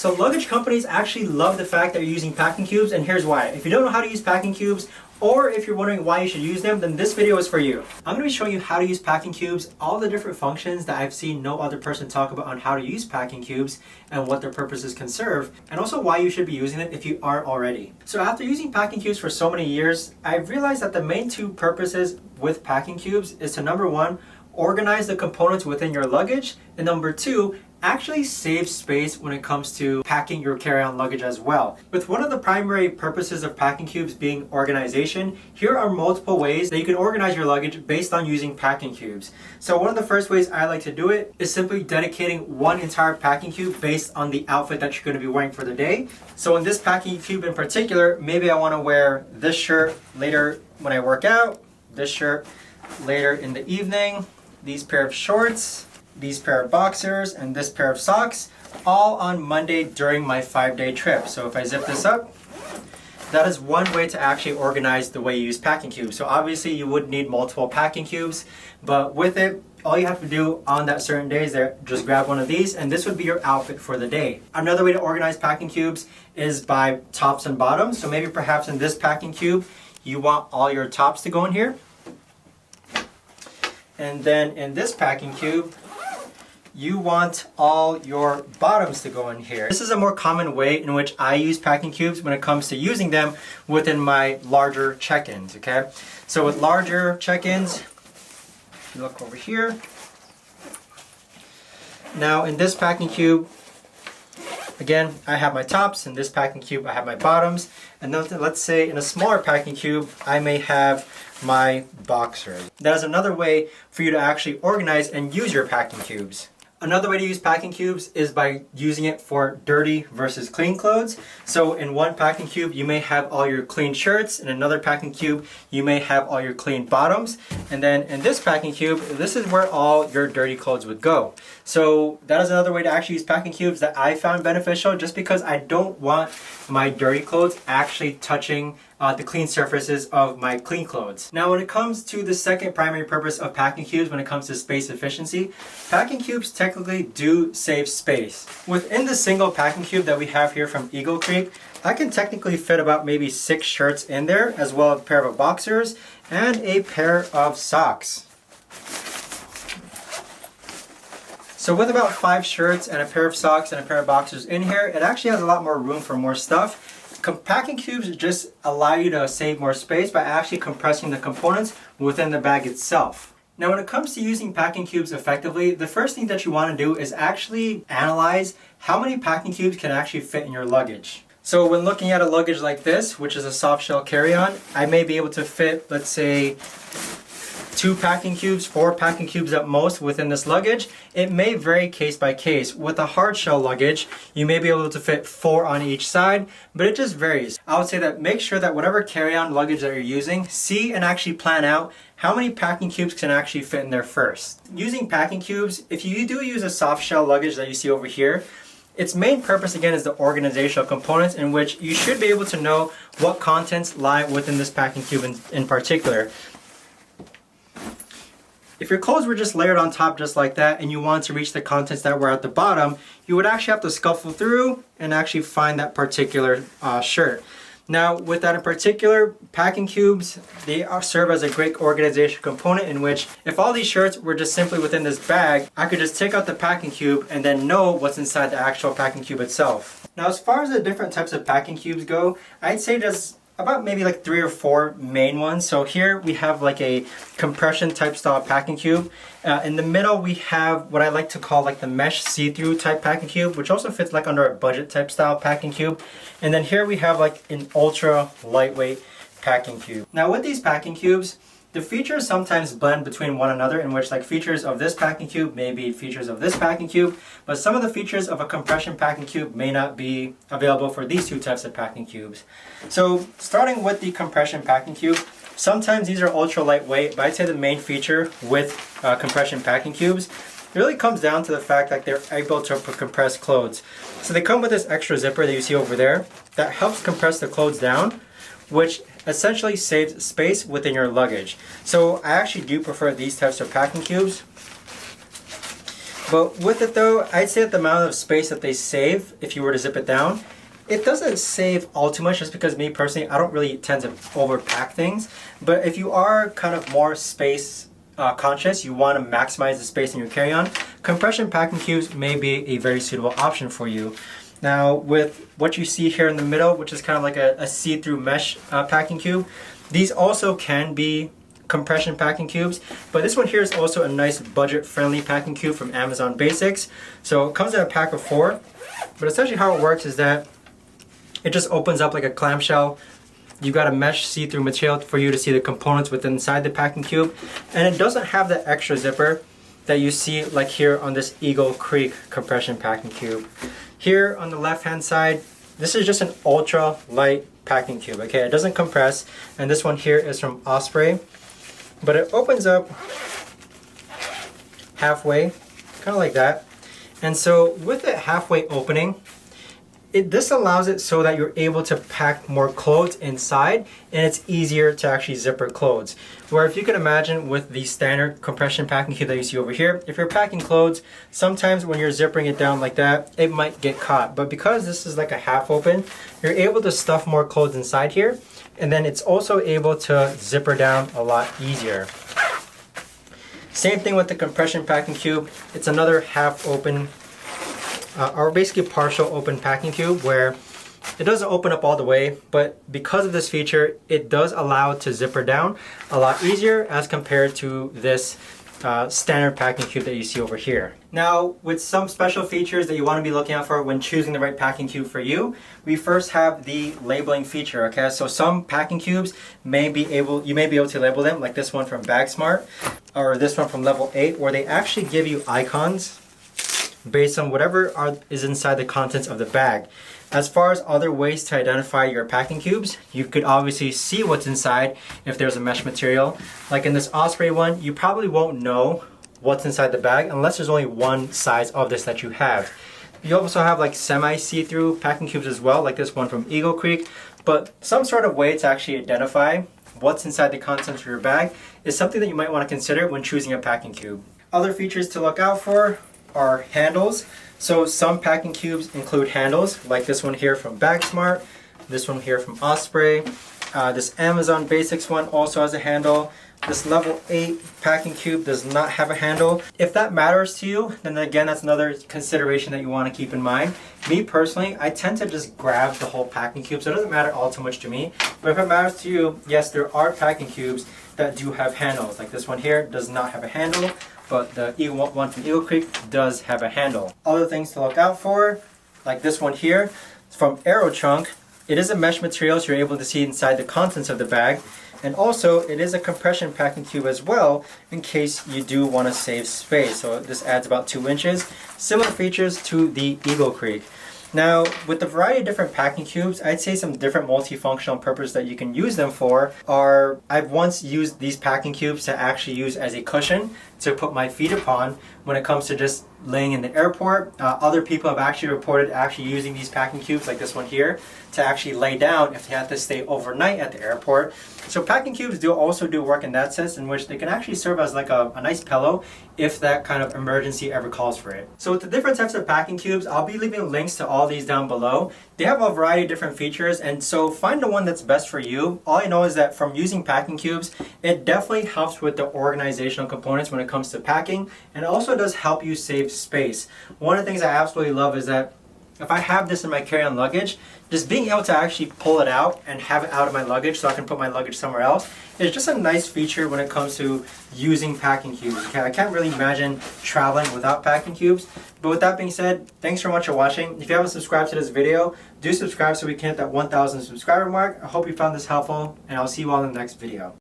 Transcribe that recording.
So luggage companies actually love the fact that you're using packing cubes, and here's why. If you don't know how to use packing cubes, or if you're wondering why you should use them, then this video is for you. I'm going to be showing you how to use packing cubes, all the different functions that I've seen no other person talk about on how to use packing cubes and what their purposes can serve, and also why you should be using them if you aren't already. So after using packing cubes for so many years, I've realized that the main two purposes with packing cubes is to, number one, organize the components within your luggage, and number two, actually save space when it comes to packing your carry-on luggage as well. With one of the primary purposes of packing cubes being organization, here are multiple ways that you can organize your luggage based on using packing cubes. So one of the first ways I like to do it is simply dedicating one entire packing cube based on the outfit that you're going to be wearing for the day. So in this packing cube in particular, maybe I want to wear this shirt later when I work out, this shirt later in the evening, these pair of shorts, these pair of boxers, and this pair of socks, all on Monday during my 5-day trip. So if I zip this up, that is one way to actually organize the way you use packing cubes. So obviously you would need multiple packing cubes, but with it, all you have to do on that certain day is just grab one of these, and this would be your outfit for the day. Another way to organize packing cubes is by tops and bottoms. So maybe perhaps in this packing cube, you want all your tops to go in here. And then in this packing cube, you want all your bottoms to go in here. This is a more common way in which I use packing cubes when it comes to using them within my larger check-ins, okay? So with larger check-ins, you look over here. Now in this packing cube, again, I have my tops. In this packing cube, I have my bottoms. And then let's say in a smaller packing cube, I may have my boxers. That is another way for you to actually organize and use your packing cubes. Another way to use packing cubes is by using it for dirty versus clean clothes. So in one packing cube, you may have all your clean shirts. In another packing cube, you may have all your clean bottoms. And then in this packing cube, this is where all your dirty clothes would go. So that is another way to actually use packing cubes that I found beneficial, just because I don't want my dirty clothes actually touching the clean surfaces of my clean clothes. Now when it comes to the second primary purpose of packing cubes, when it comes to space efficiency, packing cubes technically do save space. Within the single packing cube that we have here from Eagle Creek, I can technically fit about maybe 6 shirts in there, as well as a pair of boxers and a pair of socks. So with about 5 shirts and a pair of socks and a pair of boxers in here, it actually has a lot more room for more stuff. Packing cubes just allow you to save more space by actually compressing the components within the bag itself. Now when it comes to using packing cubes effectively, the first thing that you want to do is actually analyze how many packing cubes can actually fit in your luggage. So when looking at a luggage like this, which is a soft shell carry-on, I may be able to fit, let's say, 2 packing cubes, 4 packing cubes at most within this luggage. It may vary case by case. With a hard shell luggage, you may be able to fit 4 on each side, but it just varies. I would say that make sure that whatever carry-on luggage that you're using, see and actually plan out how many packing cubes can actually fit in there first. Using packing cubes, if you do use a soft shell luggage that you see over here, its main purpose again is the organizational components, in which you should be able to know what contents lie within this packing cube in particular. If your clothes were just layered on top just like that and you want to reach the contents that were at the bottom, you would actually have to scuffle through and actually find that particular shirt. Now with that in particular, packing cubes, they serve as a great organization component, in which if all these shirts were just simply within this bag, I could just take out the packing cube and then know what's inside the actual packing cube itself. Now as far as the different types of packing cubes go, I'd say just about maybe like 3 or 4 main ones. So here we have like a compression type style packing cube. In the middle we have what I like to call like the mesh see-through type packing cube, which also fits like under a budget type style packing cube. And then here we have like an ultra lightweight packing cube. Now with these packing cubes, the features sometimes blend between one another, in which like features of this packing cube may be features of this packing cube, but some of the features of a compression packing cube may not be available for these 2 types of packing cubes. So starting with the compression packing cube, sometimes these are ultra lightweight, but I'd say the main feature with compression packing cubes really comes down to the fact that they're able to compress clothes. So they come with this extra zipper that you see over there that helps compress the clothes down, which essentially saves space within your luggage. So I actually do prefer these types of packing cubes. But with it though, I'd say that the amount of space that they save if you were to zip it down, it doesn't save all too much, just because me personally, I don't really tend to overpack things. But if you are kind of more space conscious, you want to maximize the space in your carry-on, compression packing cubes may be a very suitable option for you. Now with what you see here in the middle, which is kind of like a see-through mesh packing cube, these also can be compression packing cubes, but this one here is also a nice budget-friendly packing cube from Amazon Basics. So it comes in a pack of 4, but essentially how it works is that it just opens up like a clamshell. You've got a mesh see-through material for you to see the components within inside the packing cube, and it doesn't have the extra zipper that you see like here on this Eagle Creek compression packing cube. Here on the left-hand side, this is just an ultra light packing cube. Okay, it doesn't compress, and this one here is from Osprey, but it opens up halfway, kind of like that. And so with it halfway opening, this allows it so that you're able to pack more clothes inside, and it's easier to actually zipper clothes. Where if you can imagine with the standard compression packing cube that you see over here, if you're packing clothes, sometimes when you're zippering it down like that, it might get caught. But because this is like a half open, you're able to stuff more clothes inside here, and then it's also able to zipper down a lot easier. Same thing with the compression packing cube. It's another half open or basically partial open packing cube where it doesn't open up all the way, but because of this feature, it does allow it to zipper down a lot easier as compared to this standard packing cube that you see over here. Now, with some special features that you want to be looking out for when choosing the right packing cube for you, we first have the labeling feature. Okay, so some packing cubes you may be able to label them, like this one from BagSmart or this one from Level 8, where they actually give you icons based on whatever is inside the contents of the bag. As far as other ways to identify your packing cubes, you could obviously see what's inside if there's a mesh material. Like in this Osprey one, you probably won't know what's inside the bag unless there's only one size of this that you have. You also have like semi see-through packing cubes as well, like this one from Eagle Creek, but some sort of way to actually identify what's inside the contents of your bag is something that you might want to consider when choosing a packing cube. Other features to look out for are handles. So some packing cubes include handles, like this one here from BagSmart, this one here from Osprey, this Amazon Basics one also has a handle. This Level 8 packing cube does not have a handle. If that matters to you, then again, that's another consideration that you want to keep in mind. Me personally, I tend to just grab the whole packing cube, so it doesn't matter all too much to me. But if it matters to you, yes, there are packing cubes that do have handles. Like this one here does not have a handle, but the one from Eagle Creek does have a handle. Other things to look out for, like this one here, it's from AeroChunk. It is a mesh material, so you're able to see inside the contents of the bag. And also, it is a compression packing cube as well, in case you do want to save space. So this adds about 2 inches. Similar features to the Eagle Creek. Now, with the variety of different packing cubes, I'd say some different multifunctional purposes that you can use them for are, I've once used these packing cubes to actually use as a cushion to put my feet upon when it comes to just laying in the airport. Other people have actually reported actually using these packing cubes, like this one here, to actually lay down if they have to stay overnight at the airport. So packing cubes also do work in that sense, in which they can actually serve as like a nice pillow if that kind of emergency ever calls for it. So with the different types of packing cubes, I'll be leaving links to all these down below. They have a variety of different features, and so find the one that's best for you. All I know is that from using packing cubes, it definitely helps with the organizational components when it comes to packing, and it also does help you save space. One of the things I absolutely love is that if I have this in my carry-on luggage, just being able to actually pull it out and have it out of my luggage so I can put my luggage somewhere else is just a nice feature when it comes to using packing cubes. Okay, I can't really imagine traveling without packing cubes. But with that being said, thanks so much for watching. If you haven't subscribed to this video, do subscribe so we can hit that 1,000 subscriber mark. I hope you found this helpful, and I'll see you all in the next video.